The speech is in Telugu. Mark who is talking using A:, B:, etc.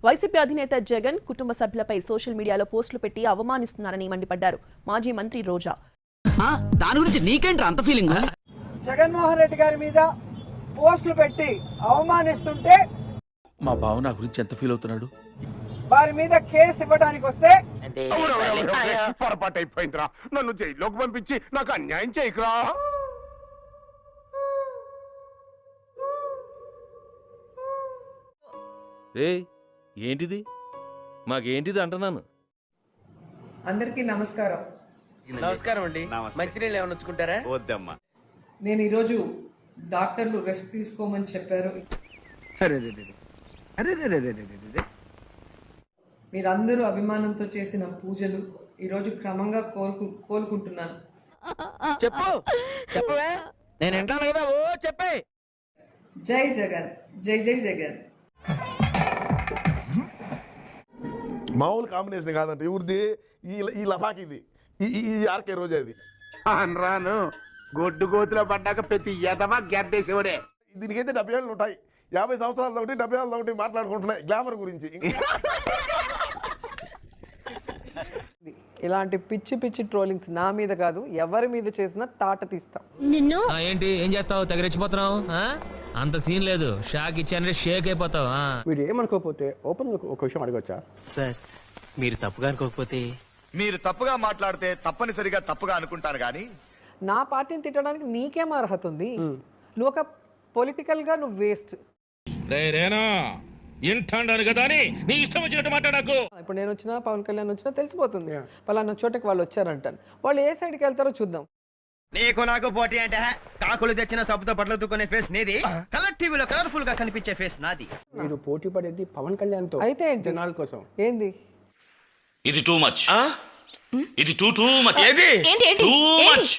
A: వైసీపీ అధినేత జగన్ కుటుంబ సభ్యులపై సోషల్ మీడియాలో పోస్టులు పెట్టి అవమానిస్తున్నారని మండిపడ్డారు మాజీ మంత్రి రోజా.
B: దాని గురించి నీకేంట్రా అంత ఫీలింగ్?
C: జగన్మోహన్ రెడ్డి గారి మీద పోస్టులు పెట్టి అవమానిస్తుంటే
D: మా బావ నా గురించి ఎంత ఫీల్ అవుతున్నాడు?
C: వారి మీద కేసు ఇవ్వడానికి వస్తే
E: పొరపాటు అయిపోయిందిరా, నన్ను జైల్లోకి పంపించి నాకు అన్యాయం చేయకురా.
F: రే ఏంటిది మాకేంటిది అంటున్నాను.
G: అందరికీ నమస్కారం.
B: నమస్కారం అండి. మంచినీళ్ళు ఏమైనా వచ్చుకుంటారా?
E: వద్దమ్మా.
G: నేను ఈరోజు డాక్టర్లు రెస్ట్ తీసుకోమని చెప్పారు. మీరందరూ అభిమానంతో చేసిన పూజలు ఈరోజు క్రమంగా కోలుకుంటున్నాను.
B: చెప్పు చెప్పవే, నేను వింటాను కదా. ఓ చెప్పే.
G: జై జగన్, జై జై జగన్.
H: మామూలు కాంబినేషన్ కాదంటే ఇవురిది ఈ లఫాకిది ఈ ఆర్కే రోజా ఇది
E: రాను గొడ్డు గోతులో పడ్డాక ప్రతి ఎదవా గెడ్డేసేవాడే.
H: దీనికైతే 70 ఏళ్ళు ఉంటాయి, 50 సంవత్సరాలు ఒకటి 70 ఏళ్ళు ఒకటి మాట్లాడుకుంటున్నాయి గ్లామర్ గురించి.
C: ఇలాంటి పిచ్చి పిచ్చి ట్రోలింగ్స్ నా మీద కాదు, ఎవరి మీద చేసినా తాట తీస్తాం.
I: ఏంటి ఏం చేస్తావు? తెగరెచ్చిపోతున్నావు? అంత సీన్ లేదు, షాక్ ఇచ్చానంటే షేక్ అయిపోతావు.
J: మీరు ఏమనుకోకపోతే ఓపెన్ ఒక విషయం అడగొచ్చా?
B: సార్ మీరు తప్పుగా అనుకోకపోతే.
E: మీరు తప్పుగా మాట్లాడితే తప్పనిసరిగా తప్పుగా అనుకుంటాను గాని
C: నా పార్టీని తిట్టడానికి నీకేం అర్హత ఉంది? నువ్వు ఒక పొలిటికల్ గా నువ్వు వేస్ట్. ఇప్పుడు నేను వచ్చినా పవన్ కళ్యాణ్ వచ్చినా తెలిసిపోతుంది పలానా చోటకి వాళ్ళు వచ్చారంటాను. వాళ్ళు ఏ సైడ్కి వెళ్తారో చూద్దాం.
B: నీకు నాకు పోటీ అంటే కాకులు తెచ్చిన సబ్బుతో పట్లతుకునే ఫేస్ నీది, కలర్ టీవీలో కలర్ఫుల్ గా కనిపించే ఫేస్ నాది.
J: మీరు పోటీ పడేది పవన్ కళ్యాణ్ తో,
C: అయితే ఏంటి?
J: జనాల కోసం.
C: ఏంది
D: ఇది టూ మచ్, ఇది టూ మచ్,
A: ఏంటి
D: టూ మచ్.